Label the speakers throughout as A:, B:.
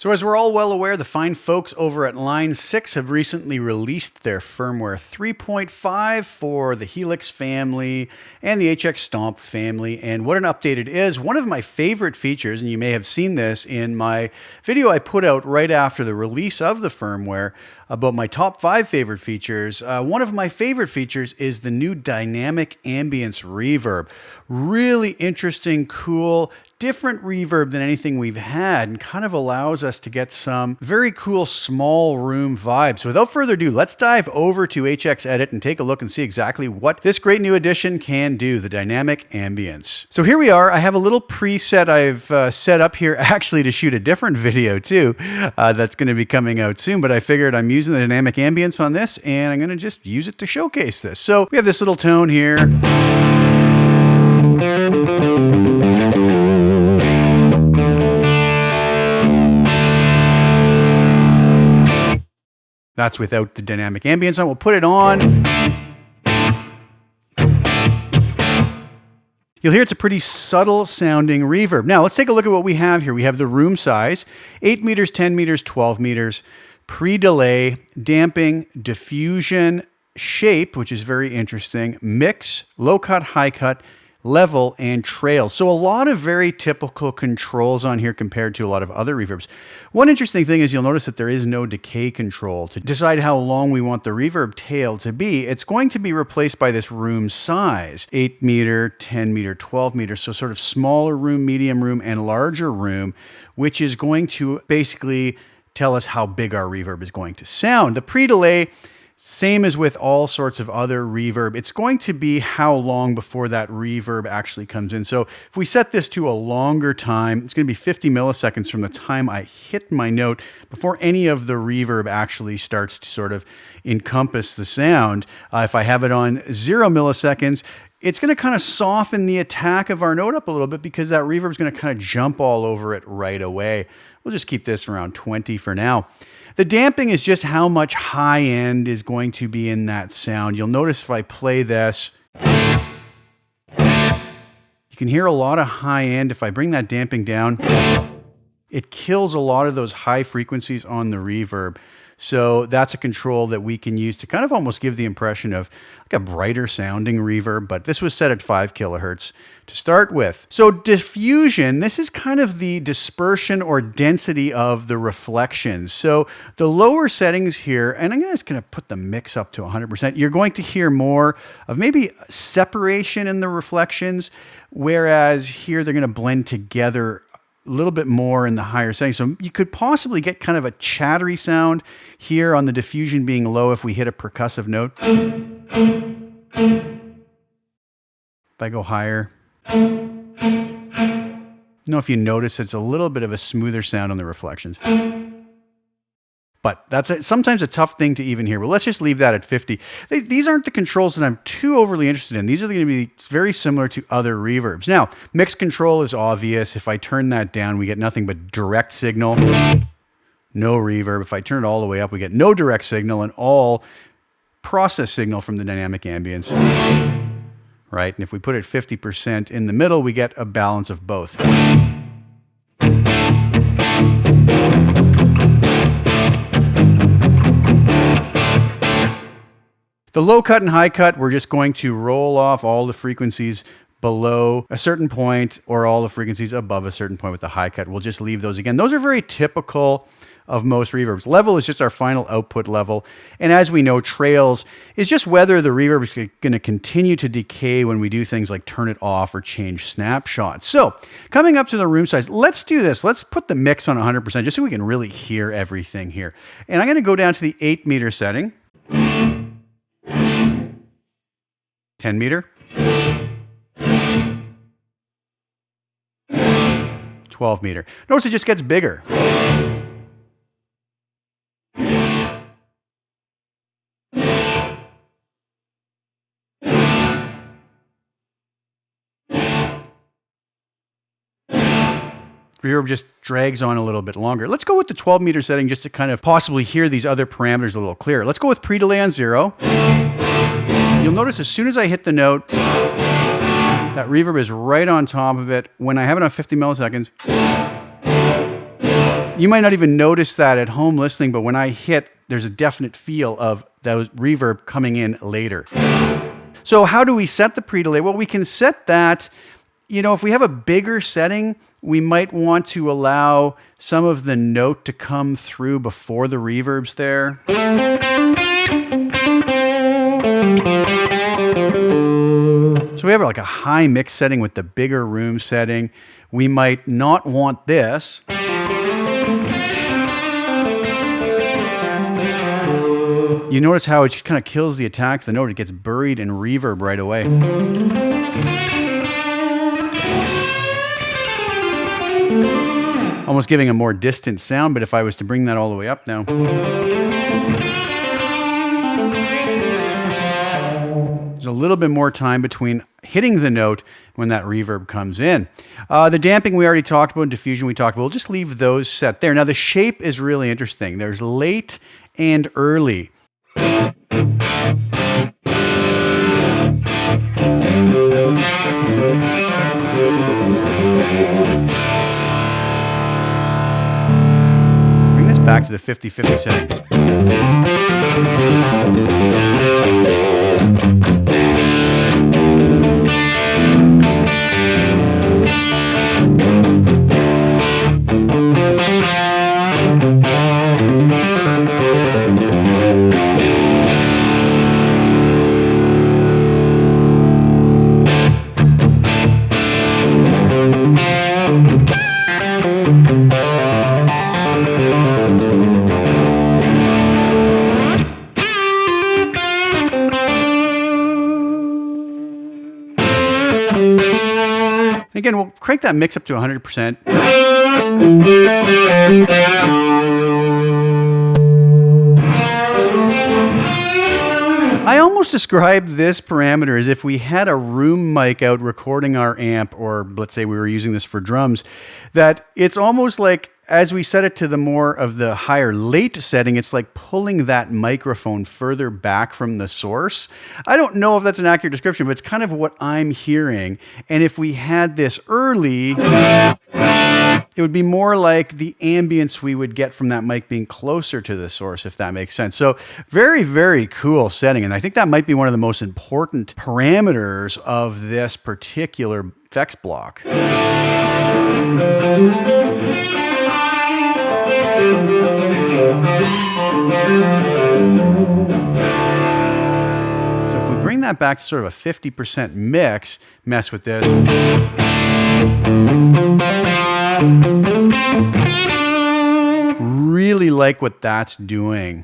A: So as we're all well aware, the fine folks over at Line 6 have recently released their firmware 3.5 for the Helix family and the HX Stomp family. And what an update it is. One of my favorite features, and you may have seen this in my video I put out right after the release of the firmware about my top 5 favorite features. One of my favorite features is the new dynamic ambience reverb. Really interesting, cool, different reverb than anything we've had, and kind of allows us to get some very cool small room vibes. So without further ado, let's dive over to HX Edit and take a look and see exactly what this great new addition can do, the dynamic ambience. So here we are. I have a little preset I've set up here actually to shoot a different video too that's going to be coming out soon, but I figured I'm using the dynamic ambience on this and I'm going to just use it to showcase this. So we have this little tone here. That's without the dynamic ambience on. We'll put it on. You'll hear it's a pretty subtle sounding reverb. Now let's take a look at what we have here. We have the room size, 8 meters, 10 meters, 12 meters, pre-delay, damping, diffusion, shape, which is very interesting, mix, low cut, high cut, level, and trail. So a lot of very typical controls on here compared to a lot of other reverbs. One interesting thing is you'll notice that there is no decay control to decide how long we want the reverb tail to be. It's going to be replaced by this room size, 8 meter, 10 meter, 12 meter. So sort of smaller room, medium room, and larger room, which is going to basically tell us how big our reverb is going to sound. The pre-delay, same as with all sorts of other reverb, it's going to be how long before that reverb actually comes in. So if we set this to a longer time, it's going to be 50 milliseconds from the time I hit my note before any of the reverb actually starts to sort of encompass the sound. If I have it on 0 milliseconds, it's going to kind of soften the attack of our note up a little bit because that reverb is going to kind of jump all over it right away. We'll just keep this around 20 for now. The damping is just how much high end is going to be in that sound. You'll notice if I play this, you can hear a lot of high end. If I bring that damping down, it kills a lot of those high frequencies on the reverb. So that's a control that we can use to kind of almost give the impression of like a brighter sounding reverb, but this was set at 5 kilohertz to start with. So diffusion, this is kind of the dispersion or density of the reflections. So the lower settings here, and I'm just going to put the mix up to 100%, you're going to hear more of maybe separation in the reflections, whereas here they're going to blend together a little bit more in the higher settings. So you could possibly get kind of a chattery sound here on the diffusion being low if we hit a percussive note. If I go higher, I don't know if you notice it's a little bit of a smoother sound on the reflections. But that's sometimes a tough thing to even hear. But let's just leave that at 50. These aren't the controls that I'm too overly interested in. These are going to be very similar to other reverbs. Now, mix control is obvious. If I turn that down, we get nothing but direct signal, no reverb. If I turn it all the way up, we get no direct signal and all process signal from the dynamic ambience. Right? And if we put it 50% in the middle, we get a balance of both. The low cut and high cut, we're just going to roll off all the frequencies below a certain point or all the frequencies above a certain point with the high cut. We'll just leave those again. Those are very typical of most reverbs. Level is just our final output level. And as we know, trails is just whether the reverb is going to continue to decay when we do things like turn it off or change snapshots. So coming up to the room size, let's do this. Let's put the mix on 100% just so we can really hear everything here. And I'm going to go down to the 8 meter setting. 10 meter, 12 meter. Notice it just gets bigger. Reverb just drags on a little bit longer. Let's go with the 12 meter setting just to kind of possibly hear these other parameters a little clearer. Let's go with pre-delay on 0. You'll notice as soon as I hit the note, that reverb is right on top of it. When I have it on 50 milliseconds, You might not even notice that at home listening, but when I hit, there's a definite feel of that reverb coming in later. So how do we set the pre-delay? Well, we can set that, if we have a bigger setting, we might want to allow some of the note to come through before the reverb's there. So we have like a high mix setting with the bigger room setting. We might not want this. You notice how it just kind of kills the attack of the note. It gets buried in reverb right away. Almost giving a more distant sound, but if I was to bring that all the way up now. There's a little bit more time between hitting the note when that reverb comes in. The damping we already talked about, and diffusion we talked about. We'll just leave those set there. Now the shape is really interesting. There's late and early. Bring this back to the 50-50 setting. Again, we'll crank that mix up to 100%. I almost describe this parameter as if we had a room mic out recording our amp, or let's say we were using this for drums, that it's almost like as we set it to the more of the higher late setting, it's like pulling that microphone further back from the source. I don't know if that's an accurate description, but it's kind of what I'm hearing. And if we had this early, it would be more like the ambience we would get from that mic being closer to the source, if that makes sense. So very, very cool setting. And I think that might be one of the most important parameters of this particular effects block. So if we bring that back to sort of a 50% mix, mess with this. Really like what that's doing.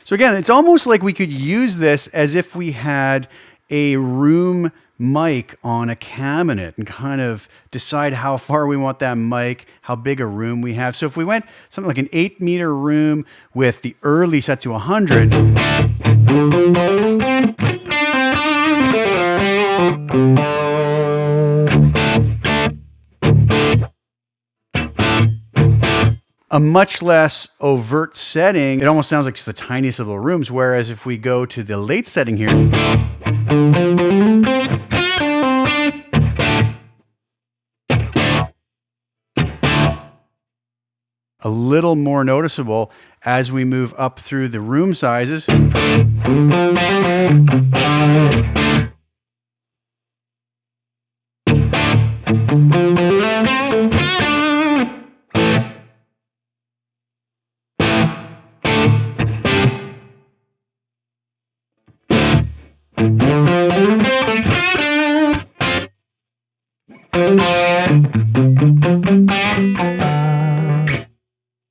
A: So again, it's almost like we could use this as if we had a room mic on a cabinet and kind of decide how far we want that mic, how big a room we have. So if we went something like an 8-meter room with the early set to 100, a much less overt setting, it almost sounds like just the tiniest of little rooms. Whereas if we go to the late setting here, a little more noticeable as we move up through the room sizes.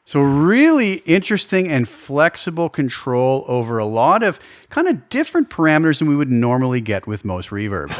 A: So really interesting and flexible control over a lot of kind of different parameters than we would normally get with most reverbs.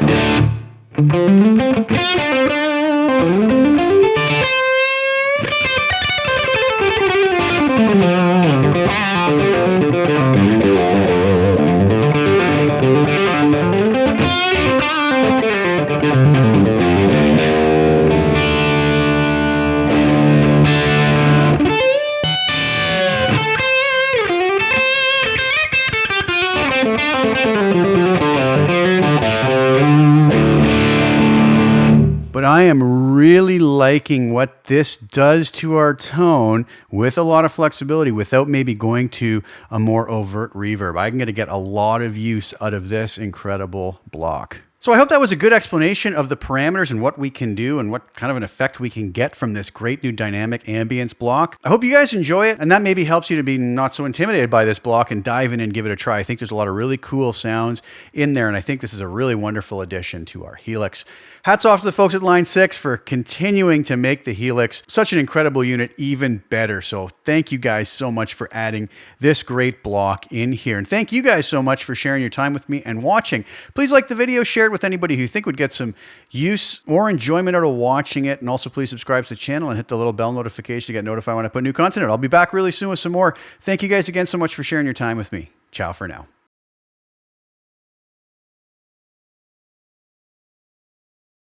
A: but I am really liking what this does to our tone with a lot of flexibility without maybe going to a more overt reverb. I'm going to get a lot of use out of this incredible block. So I hope that was a good explanation of the parameters and what we can do and what kind of an effect we can get from this great new dynamic ambience block. I hope you guys enjoy it, and that maybe helps you to be not so intimidated by this block and dive in and give it a try. I think there's a lot of really cool sounds in there, and I think this is a really wonderful addition to our Helix. Hats off to the folks at Line 6 for continuing to make the Helix such an incredible unit even better. So thank you guys so much for adding this great block in here. And thank you guys so much for sharing your time with me and watching. Please like the video, share it with anybody who you think would get some use or enjoyment out of watching it. And also please subscribe to the channel and hit the little bell notification to get notified when I put new content out. I'll be back really soon with some more. Thank you guys again so much for sharing your time with me. Ciao for now.